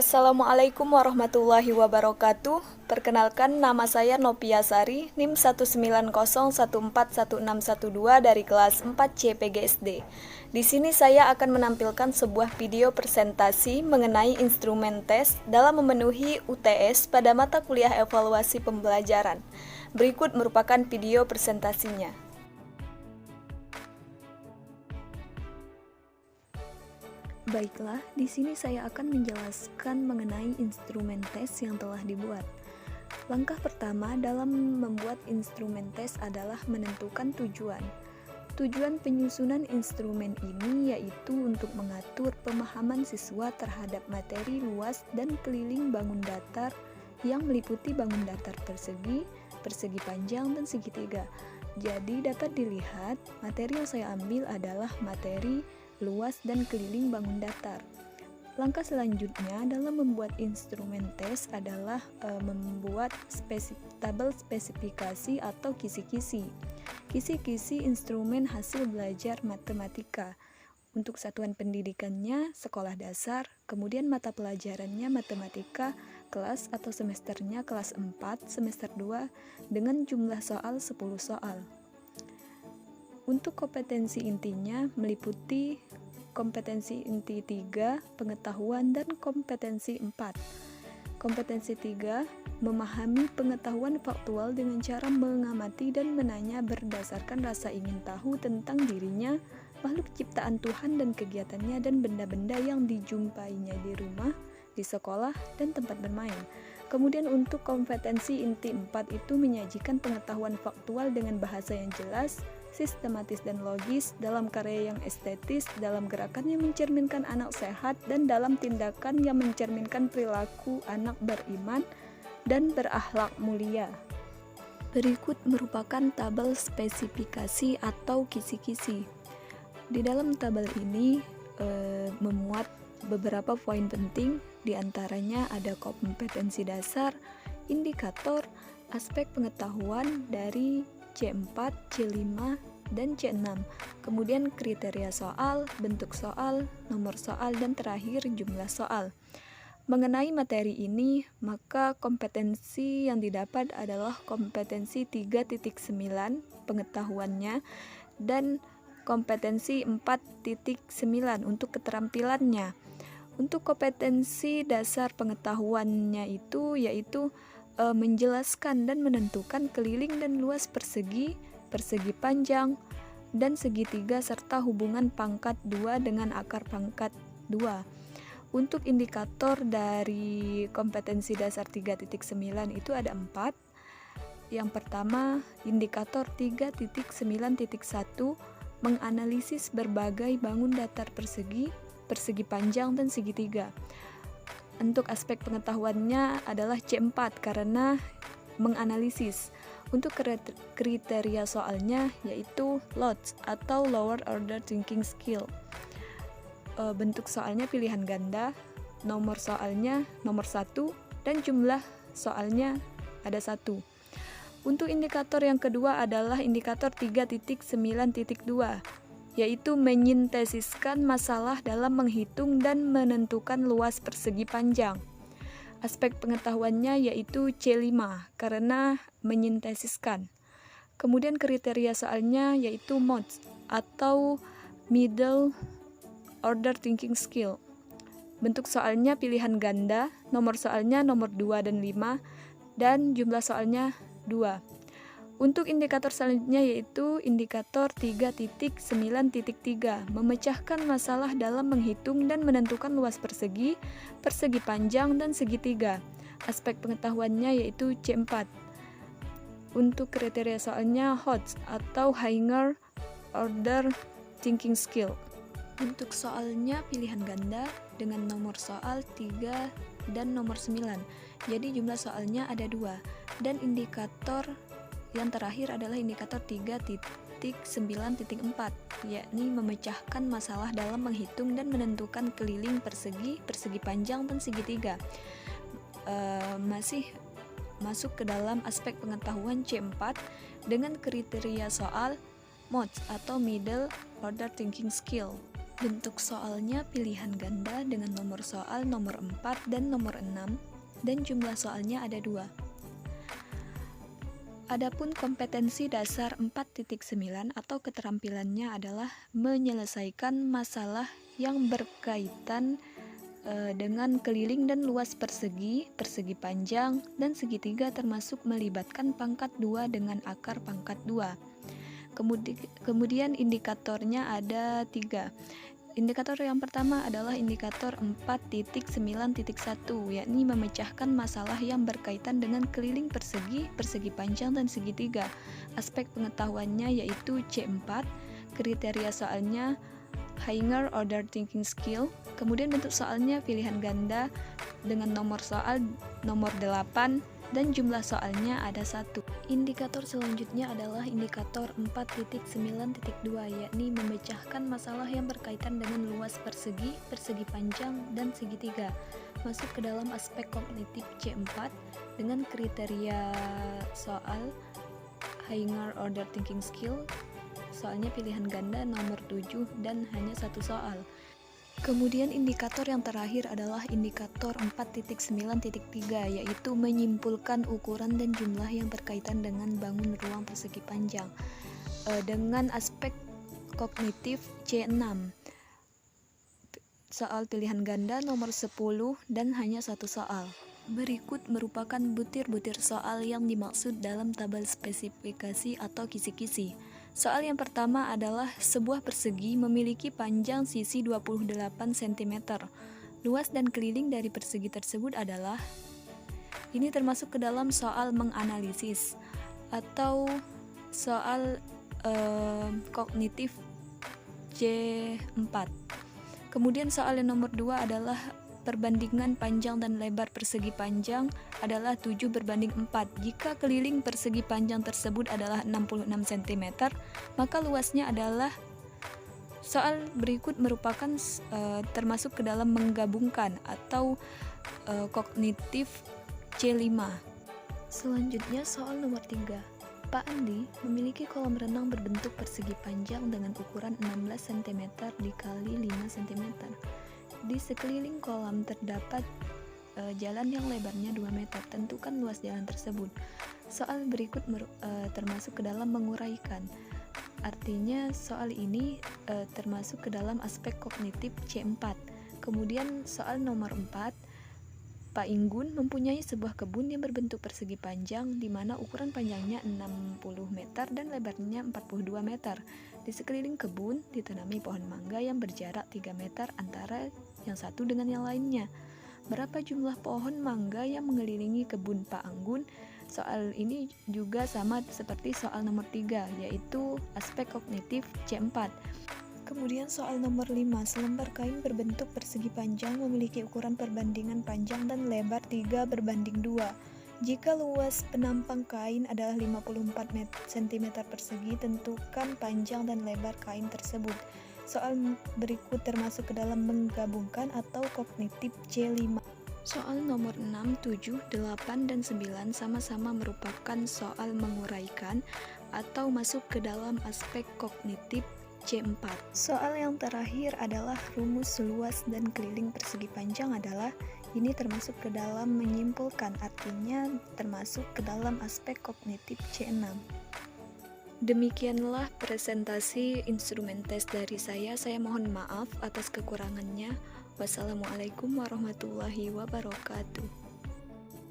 Assalamualaikum warahmatullahi wabarakatuh. Perkenalkan, nama saya Nopia Sari, NIM 190141612 dari kelas 4 CPGSD. Di sini saya akan menampilkan sebuah video presentasi mengenai instrumen tes dalam memenuhi UTS pada mata kuliah evaluasi pembelajaran. Berikut merupakan video presentasinya. Baiklah, di sini saya akan menjelaskan mengenai instrumen tes yang telah dibuat. Langkah pertama dalam membuat instrumen tes adalah menentukan tujuan. Tujuan penyusunan instrumen ini yaitu untuk mengatur pemahaman siswa terhadap materi luas dan keliling bangun datar yang meliputi bangun datar persegi, persegi panjang, dan segitiga. Jadi dapat dilihat materi yang saya ambil adalah materi luas dan keliling bangun datar. Langkah selanjutnya dalam membuat instrumen tes adalah membuat tabel spesifikasi atau kisi-kisi. Kisi-kisi instrumen hasil belajar matematika. Untuk satuan pendidikannya sekolah dasar, kemudian mata pelajarannya matematika, kelas atau semesternya kelas 4, semester 2 dengan jumlah soal 10 soal. Untuk kompetensi intinya meliputi kompetensi inti 3, pengetahuan, dan kompetensi 4. Kompetensi 3, memahami pengetahuan faktual dengan cara mengamati dan menanya berdasarkan rasa ingin tahu tentang dirinya, makhluk ciptaan Tuhan dan kegiatannya dan benda-benda yang dijumpainya di rumah, di sekolah, dan tempat bermain. Kemudian untuk kompetensi inti 4 itu menyajikan pengetahuan faktual dengan bahasa yang jelas, sistematis dan logis, dalam karya yang estetis, dalam gerakan yang mencerminkan anak sehat, dan dalam tindakan yang mencerminkan perilaku anak beriman dan berakhlak mulia. Berikut merupakan tabel spesifikasi atau kisi-kisi. Di dalam tabel ini memuat beberapa poin penting, diantaranya ada kompetensi dasar, indikator, aspek pengetahuan dari C4, C5, dan C6. Kemudian kriteria soal, bentuk soal, nomor soal, dan terakhir jumlah soal. Mengenai materi ini, maka kompetensi yang didapat adalah kompetensi 3.9 pengetahuannya dan kompetensi 4.9 untuk keterampilannya. Untuk kompetensi dasar pengetahuannya itu yaitu menjelaskan dan menentukan keliling dan luas persegi, persegi panjang, dan segitiga serta hubungan pangkat 2 dengan akar pangkat 2. Untuk indikator dari kompetensi dasar 3.9 itu ada 4. Yang pertama, indikator 3.9.1 menganalisis berbagai bangun datar persegi, persegi panjang, dan segitiga. Untuk aspek pengetahuannya adalah C4 karena menganalisis. Untuk kriteria soalnya yaitu LOTS atau Lower Order Thinking Skill. Bentuk soalnya pilihan ganda, nomor soalnya nomor 1, dan jumlah soalnya ada 1. Untuk indikator yang kedua adalah indikator 3.9.2 yaitu menyintesiskan masalah dalam menghitung dan menentukan luas persegi panjang. Aspek pengetahuannya yaitu C5 karena menyintesiskan. Kemudian kriteria soalnya yaitu MODS atau Middle Order Thinking Skill. Bentuk soalnya pilihan ganda, nomor soalnya nomor 2 dan 5, dan jumlah soalnya 2. Untuk indikator selanjutnya yaitu indikator 3.9.3, memecahkan masalah dalam menghitung dan menentukan luas persegi, persegi panjang, dan segitiga. Aspek pengetahuannya yaitu C4. Untuk kriteria soalnya HOTS atau Higher Order Thinking Skill. Untuk soalnya pilihan ganda dengan nomor soal 3 dan nomor 9. Jadi jumlah soalnya ada 2. Dan indikator yang terakhir adalah indikator 3.9.4, yakni memecahkan masalah dalam menghitung dan menentukan keliling persegi, persegi panjang, dan segitiga. Masih masuk ke dalam aspek pengetahuan C4 dengan kriteria soal MODS atau Middle Order Thinking Skill. Bentuk soalnya pilihan ganda dengan nomor soal nomor 4 dan nomor 6, dan jumlah soalnya ada 2. Adapun kompetensi dasar 4.9 atau keterampilannya adalah menyelesaikan masalah yang berkaitan dengan keliling dan luas persegi, persegi panjang, dan segitiga termasuk melibatkan pangkat 2 dengan akar pangkat 2. Kemudian indikatornya ada 3. Indikator yang pertama adalah indikator 4.9.1, yakni memecahkan masalah yang berkaitan dengan keliling persegi, persegi panjang, dan segitiga. Aspek pengetahuannya yaitu C4, kriteria soalnya higher order thinking skill. Kemudian bentuk soalnya pilihan ganda dengan nomor soal nomor 8 dan jumlah soalnya ada 1. Indikator selanjutnya adalah indikator 4.9.2, yakni memecahkan masalah yang berkaitan dengan luas persegi, persegi panjang, dan segitiga. Masuk ke dalam aspek kognitif C4 dengan kriteria soal higher order thinking skill. Soalnya pilihan ganda nomor 7 dan hanya 1 soal. Kemudian indikator yang terakhir adalah indikator 4.9.3, yaitu menyimpulkan ukuran dan jumlah yang berkaitan dengan bangun ruang persegi panjang dengan aspek kognitif C6. Soal pilihan ganda nomor 10 dan hanya 1 soal. Berikut merupakan butir-butir soal yang dimaksud dalam tabel spesifikasi atau kisi-kisi. Soal yang pertama adalah sebuah persegi memiliki panjang sisi 28 cm. Luas dan keliling dari persegi tersebut adalah, ini termasuk ke dalam soal menganalisis atau soal kognitif C4. Kemudian soal yang nomor 2 adalah perbandingan panjang dan lebar persegi panjang adalah 7/4. Jika keliling persegi panjang tersebut adalah 66 cm, maka luasnya adalah, soal berikut merupakan termasuk ke dalam menggabungkan atau kognitif C5. Selanjutnya soal nomor 3. Pak Andi memiliki kolam renang berbentuk persegi panjang dengan ukuran 16 cm dikali 5 cm. Di sekeliling kolam terdapat jalan yang lebarnya 2 meter. Tentukan luas jalan tersebut. Soal berikut termasuk ke dalam menguraikan. Artinya soal ini termasuk ke dalam aspek kognitif C4. Kemudian soal nomor 4. Pak Inggun mempunyai sebuah kebun yang berbentuk persegi panjang di mana ukuran panjangnya 60 meter dan lebarnya 42 meter. Di sekeliling kebun ditanami pohon mangga yang berjarak 3 meter antara yang satu dengan yang lainnya. Berapa jumlah pohon mangga yang mengelilingi kebun Pak Anggun? Soal ini juga sama seperti soal nomor 3, yaitu aspek kognitif C4. Kemudian soal nomor 5, selembar kain berbentuk persegi panjang memiliki ukuran perbandingan panjang dan lebar 3/2. Jika luas penampang kain adalah 54 cm persegi, tentukan panjang dan lebar kain tersebut. Soal berikut termasuk ke dalam menggabungkan atau kognitif C5. Soal nomor 6, 7, 8, dan 9 sama-sama merupakan soal menguraikan atau masuk ke dalam aspek kognitif C4. Soal yang terakhir adalah rumus luas dan keliling persegi panjang adalah, ini termasuk ke dalam menyimpulkan, artinya termasuk ke dalam aspek kognitif C6. Demikianlah presentasi instrumen tes dari saya. Saya mohon maaf atas kekurangannya. Wassalamualaikum warahmatullahi wabarakatuh.